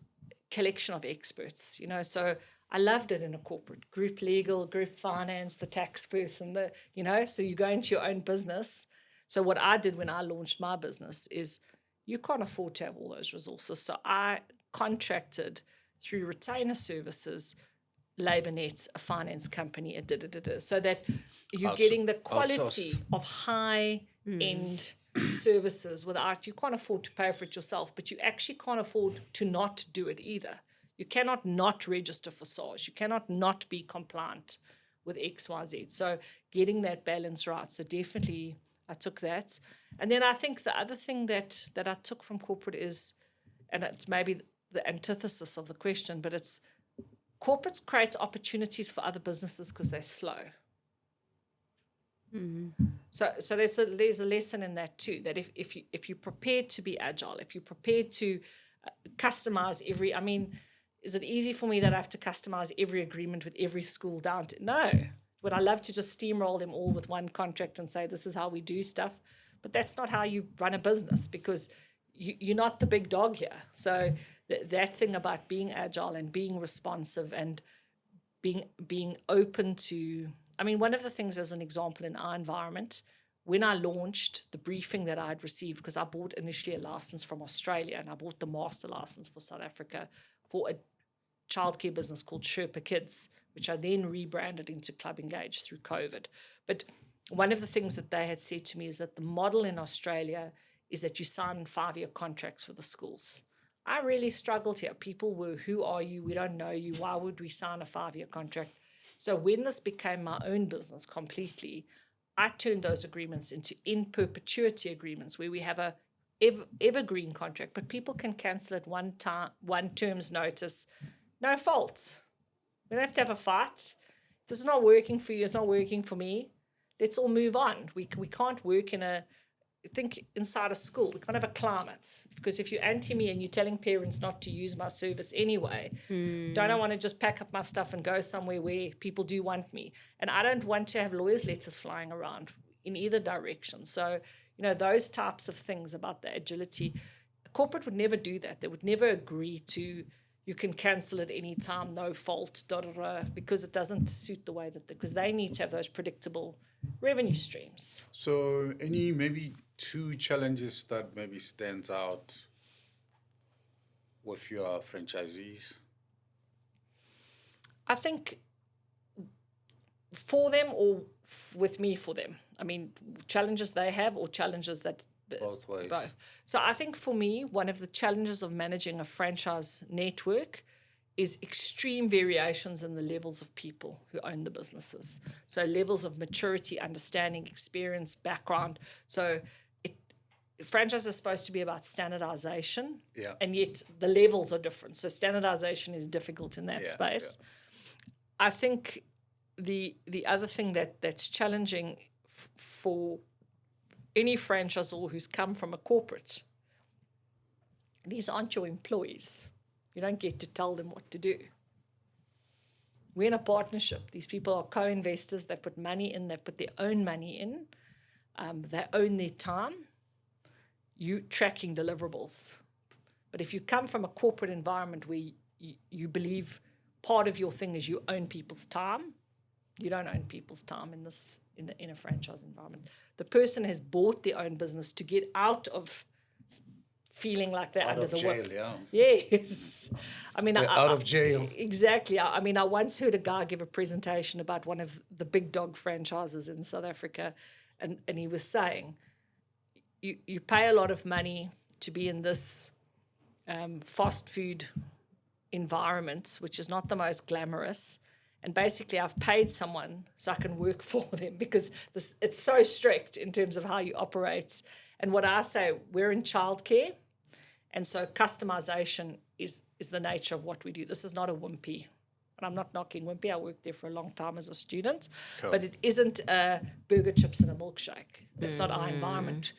collection of experts. You know, so I loved it in a corporate group, legal, group finance, the tax person, so you go into your own business. So what I did when I launched my business is you can't afford to have all those resources. So I contracted through retainer services, LabourNet, a finance company, so that you're getting the quality of high-end services without, you can't afford to pay for it yourself, but you actually can't afford to not do it either. You cannot not register for SARS. You cannot not be compliant with XYZ. So getting that balance right. So definitely I took that. And then I think the other thing that I took from corporate is, and it's maybe the antithesis of the question, but it's corporates create opportunities for other businesses because they're slow. Mm-hmm. So there's a lesson in that too, that if you're prepared to be agile, if you're prepared to customize is it easy for me that I have to customize every agreement with every school down to? No. Would I love to just steamroll them all with one contract and say, this is how we do stuff? But that's not how you run a business, because you're not the big dog here. So that thing about being agile and being responsive and being open to, one of the things as an example in our environment, when I launched, the briefing that I'd received, because I bought initially a license from Australia and I bought the master license for South Africa for a childcare business called Sherpa Kids, which I then rebranded into Club Engage through COVID. But one of the things that they had said to me is that the model in Australia is that you sign 5-year contracts with the schools. I really struggled here. People were, who are you? We don't know you. Why would we sign a 5-year contract? So when this became my own business completely, I turned those agreements into in perpetuity agreements where we have a evergreen contract, but people can cancel it one term's notice, no fault. We don't have to have a fight. If this is not working for you, it's not working for me. Let's all move on. We can't work inside a school. We can't have a climate, because if you're anti me and you're telling parents not to use my service anyway, don't I want to just pack up my stuff and go somewhere where people do want me? And I don't want to have lawyers' letters flying around in either direction. So, those types of things about the agility, a corporate would never do that. They would never agree to, you can cancel at any time, no fault, because it doesn't suit the way because they need to have those predictable revenue streams. So any maybe 2 challenges that maybe stands out with your franchisees? I think for them, or with me for them. I mean, challenges they have or challenges that Both ways. both. So I think for me, one of the challenges of managing a franchise network is extreme variations in the levels of people who own the businesses. So levels of maturity, understanding, experience, background. So franchise is supposed to be about standardization, and yet the levels are different. So standardization is difficult in that space. I think the other thing that's challenging for any franchisor who's come from a corporate, these aren't your employees. You don't get to tell them what to do. We're in a partnership. These people are co-investors. They put money in. They put their own money in. They own their time. You tracking deliverables. But if you come from a corporate environment where you believe part of your thing is you own people's time, you don't own people's time in a franchise environment. The person has bought their own business to get out of feeling like they're under the whip. Yes. I mean, out of jail. Exactly. I mean, I once heard a guy give a presentation about one of the big dog franchises in South Africa, and he was saying, you pay a lot of money to be in this fast food environment, which is not the most glamorous. And basically, I've paid someone so I can work for them because it's so strict in terms of how you operate. And what I say, we're in childcare, and so customization is the nature of what we do. This is not a Wimpy. And I'm not knocking Wimpy. I worked there for a long time as a student. Cool. But it isn't burger, chips, and a milkshake. It's not our environment.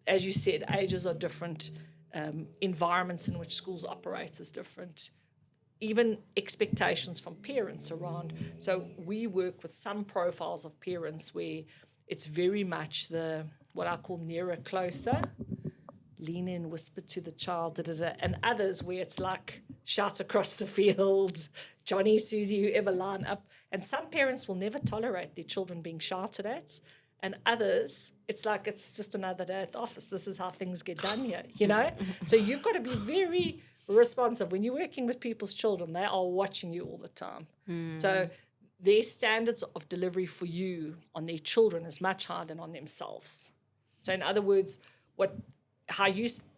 As you said, ages are different. Environments in which schools operate is different. Even expectations from parents around. So we work with some profiles of parents where it's very much what I call nearer, closer, lean in, whisper to the child, and others where it's like shout across the field, Johnny, Susie, whoever line up. And some parents will never tolerate their children being shouted at. And others, it's like it's just another day at the office. This is how things get done here, you know? So you've got to be very responsive. When you're working with people's children, they are watching you all the time. So their standards of delivery for you on their children is much higher than on themselves. So in other words,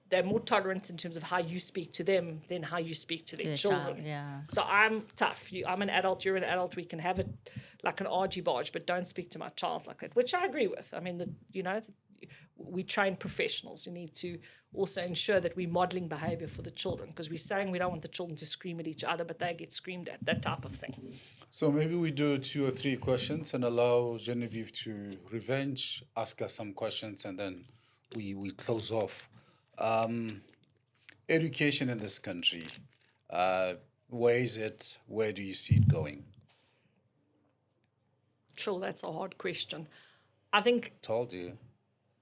they're more tolerant in terms of how you speak to them than how you speak to their children. So I'm tough. I'm an adult, you're an adult. We can have it like an argy-bargy, but don't speak to my child like that, which I agree with. I mean, we train professionals. We need to also ensure that we're modelling behaviour for the children, because we're saying we don't want the children to scream at each other, but they get screamed at, that type of thing. So maybe we do 2 or 3 questions and allow Genevieve to ask us some questions, and then we close off. Education in this country, where is it? Where do you see it going? Sure, that's a hard question. I think... Told you.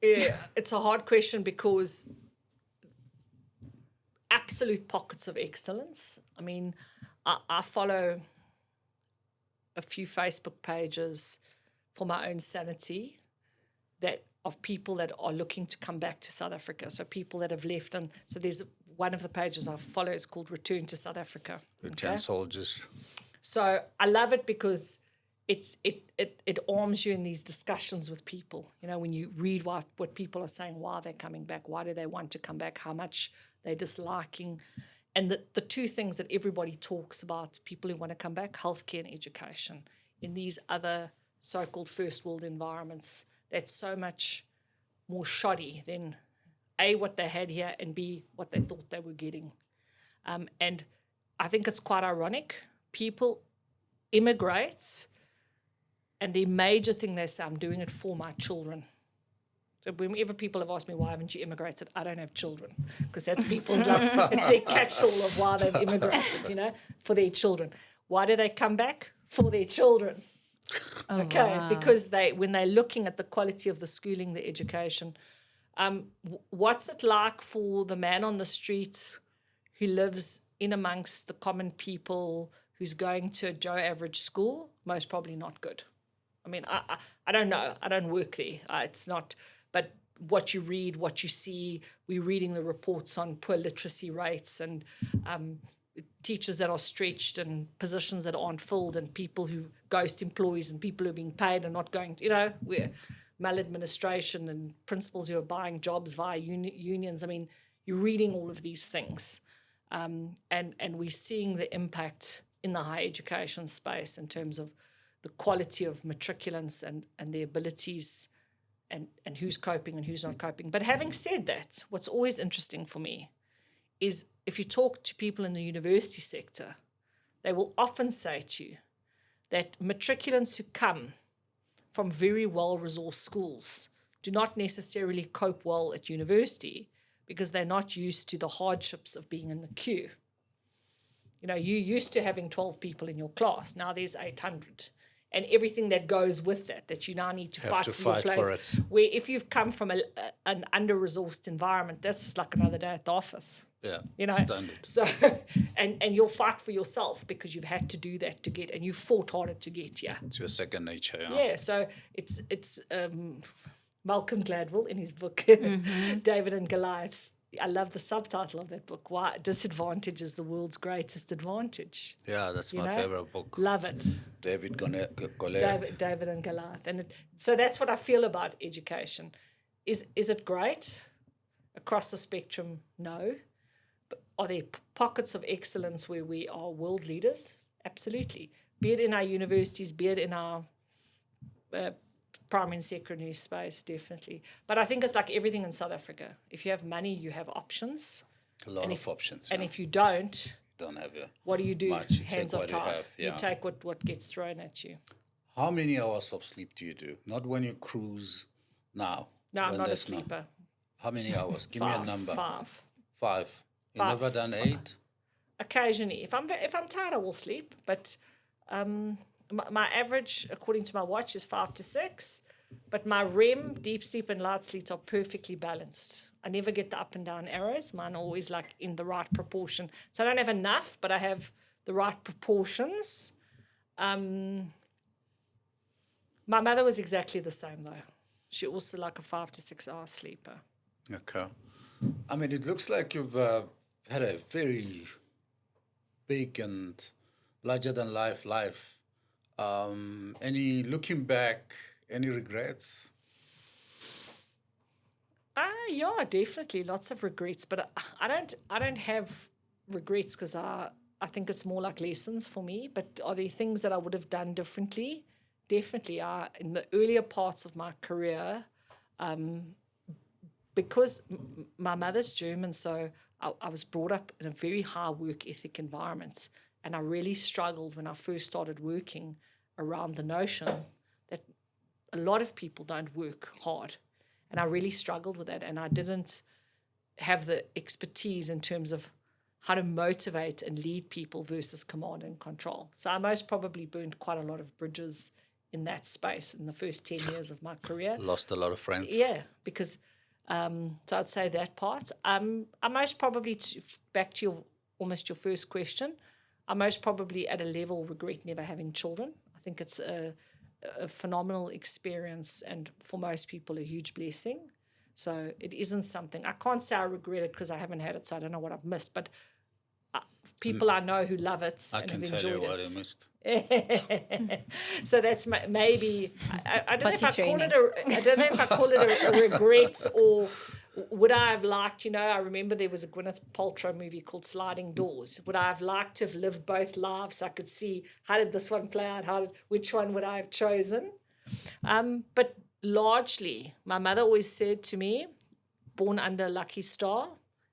Yeah, it's a hard question because absolute pockets of excellence. I mean, I follow a few Facebook pages for my own sanity of people that are looking to come back to South Africa. So people that have left. And so there's one of the pages I follow is called Return to South Africa. Return Soldiers. So I love it because it arms you in these discussions with people. You know, when you read what people are saying, why they're coming back, why do they want to come back, how much they're disliking. And the 2 things that everybody talks about, people who want to come back, healthcare and education. In these other so-called first world environments, that's so much more shoddy than A, what they had here, and B, what they thought they were getting. And I think it's quite ironic. People immigrate, and the major thing they say, I'm doing it for my children. So whenever people have asked me, why haven't you immigrated? I don't have children. Because that's people's, it's their catch-all of why they've immigrated, for their children. Why do they come back? For their children. Wow. Because when they're looking at the quality of the schooling, the education, what's it like for the man on the street who lives in amongst the common people, who's going to a Joe average school? Most probably not good. I mean, I don't know. I don't work there. It's not. But what you read, what you see, we're reading the reports on poor literacy rates and teachers that are stretched and positions that aren't filled and people who ghost employees and people who are being paid and not going, we're maladministration and principals who are buying jobs via unions. I mean, you're reading all of these things. And we're seeing the impact in the higher education space in terms of the quality of matriculants and their abilities and who's coping and who's not coping. But having said that, what's always interesting for me is if you talk to people in the university sector, they will often say to you that matriculants who come from very well-resourced schools do not necessarily cope well at university because they're not used to the hardships of being in the queue. You're used to having 12 people in your class. Now there's 800. And everything that goes with that you now need to fight for your place. Where if you've come from an under-resourced environment, that's just like another day at the office. Yeah, standard. So, and you'll fight for yourself because you've had to do that to get, and you fought harder to get here. It's your second nature. Yeah, so it's Malcolm Gladwell in his book, David and Goliath. I love the subtitle of that book. Why Disadvantage is the World's Greatest Advantage. Yeah, that's my favorite book. Love it. David Goliath. David and Goliath. And so that's what I feel about education. Is it great? Across the spectrum, no. But are there pockets of excellence where we are world leaders? Absolutely. Be it in our universities, be it in our primary and secondary space, definitely. But I think it's like everything in South Africa. If you have money, you have options. A lot of options. And if you don't have what do you do? much. Hands are tied. Yeah. You take what gets thrown at you. How many hours of sleep do you do? Not when you cruise now. No, I'm not a sleeper. How many hours? Give me a number. 5. 5. You never done 8? Occasionally. If I'm tired, I will sleep. But my average, according to my watch, is 5 to 6. But my REM, deep sleep, and light sleep are perfectly balanced. I never get the up and down arrows. Mine are always like in the right proportion. So I don't have enough, but I have the right proportions. My mother was exactly the same, though. She also like a 5 to 6 hour sleeper. Okay. I mean, it looks like you've had a very big and larger than life. Looking back, any regrets? Yeah, definitely lots of regrets, but I don't have regrets because I think it's more like lessons for me. But are there things that I would have done differently? Definitely. In the earlier parts of my career, because my mother's German, so I was brought up in a very high work ethic environment, and I really struggled when I first started working around the notion that a lot of people don't work hard. And I really struggled with that, and I didn't have the expertise in terms of how to motivate and lead people versus command and control. So I most probably burned quite a lot of bridges in that space in the first 10 years of my career. Lost a lot of friends. Yeah, because, so I'd say that part. I most probably, back to almost your first question, I most probably at a level regret never having children. I think it's a phenomenal experience and for most people a huge blessing. So it isn't something, I can't say I regret it because I haven't had it, so I don't know what I've missed, but people I know who love it and have enjoyed it. I can tell you what I missed. So that's maybe, I don't know if I call it a regret, or would I have liked, I remember there was a Gwyneth Paltrow movie called Sliding Doors. Would I have liked to have lived both lives so I could see how did this one play out, which one would I have chosen? But largely, my mother always said to me, born under a lucky star,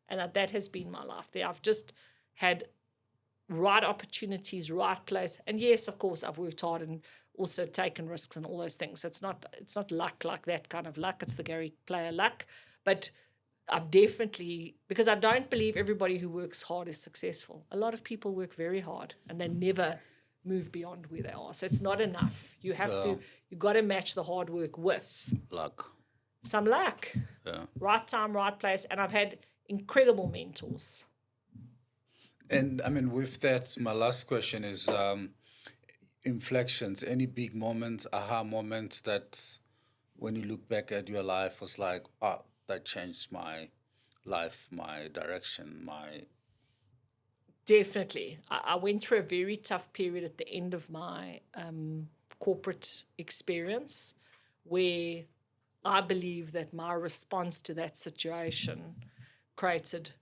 and that has been my life there. I've just had right opportunities, right place. And yes, of course, I've worked hard and also taken risks and all those things. So it's not luck like that kind of luck. It's the Gary Player luck. But I've definitely, because I don't believe everybody who works hard is successful. A lot of people work very hard and they never move beyond where they are. So it's not enough. You got to match the hard work with luck. Some luck. Yeah. Right time, right place. And I've had incredible mentors. And I mean, with that, my last question is inflections. Any big moments, aha moments that when you look back at your life was like, that changed my life, my direction, my... Definitely. I went through a very tough period at the end of my corporate experience where I believe that my response to that situation created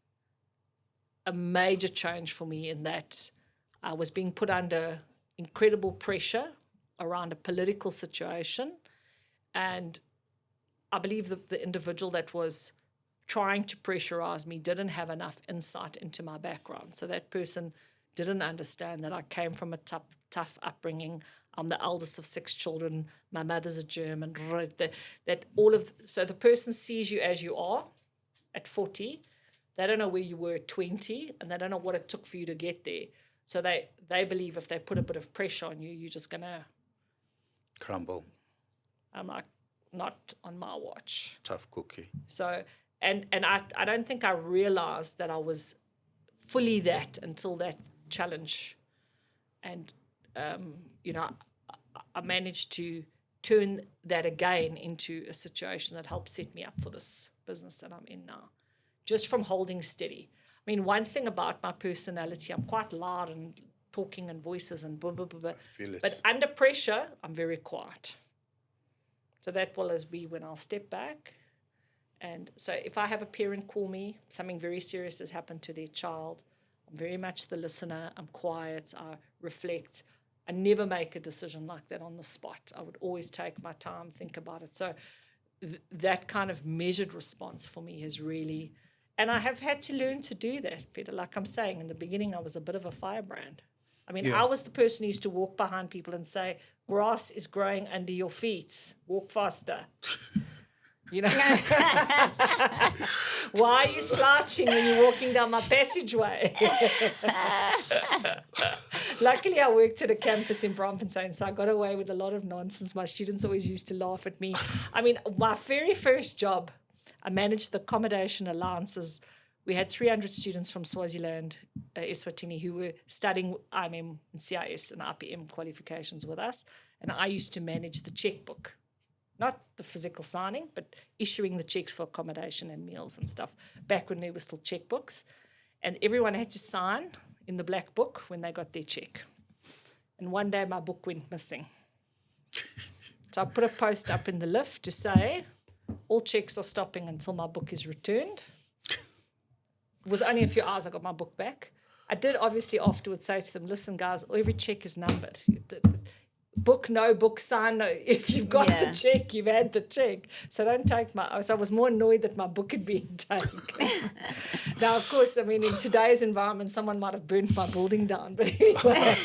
a major change for me in that I was being put under incredible pressure around a political situation. And I believe that the individual that was trying to pressurize me didn't have enough insight into my background. So that person didn't understand that I came from a tough upbringing. I'm the eldest of 6 children. My mother's a German. So the person sees you as you are at 40. They don't know where you were at 20, and they don't know what it took for you to get there. So they believe if they put a bit of pressure on you, you're just going to crumble. I'm like, not on my watch. Tough cookie. So, and I don't think I realized that I was fully that until that challenge. And, I managed to turn that again into a situation that helped set me up for this business that I'm in now, just from holding steady. I mean, one thing about my personality, I'm quite loud and talking and voices and blah, blah, blah, blah. I feel it. But under pressure, I'm very quiet. So that will be when I'll step back. And so if I have a parent call me, something very serious has happened to their child, I'm very much the listener. I'm quiet. I reflect. I never make a decision like that on the spot. I would always take my time, think about it. So that kind of measured response for me has really... And I have had to learn to do that, Peter. Like I'm saying, in the beginning, I was a bit of a firebrand. I mean, I was the person who used to walk behind people and say, grass is growing under your feet. Walk faster. You know? Why are you slouching when you're walking down my passageway? Luckily, I worked at a campus in Braamfontein, so I got away with a lot of nonsense. My students always used to laugh at me. I mean, my very first job, I managed the accommodation allowances. We had 300 students from Swaziland, Eswatini, who were studying IMM and CIS and RPM qualifications with us. And I used to manage the checkbook, not the physical signing, but issuing the checks for accommodation and meals and stuff, back when there were still checkbooks. And everyone had to sign in the black book when they got their check. And one day my book went missing. So I put a post up in the lift to say, all checks are stopping until my book is returned. It was only a few hours I got my book back. I did obviously afterwards say to them, listen, guys, every check is numbered. Book, no book, sign, no. If you've got the check, you've had the check. So don't take so I was more annoyed that my book had been taken. Now, of course, I mean, in today's environment, someone might have burnt my building down. But anyway.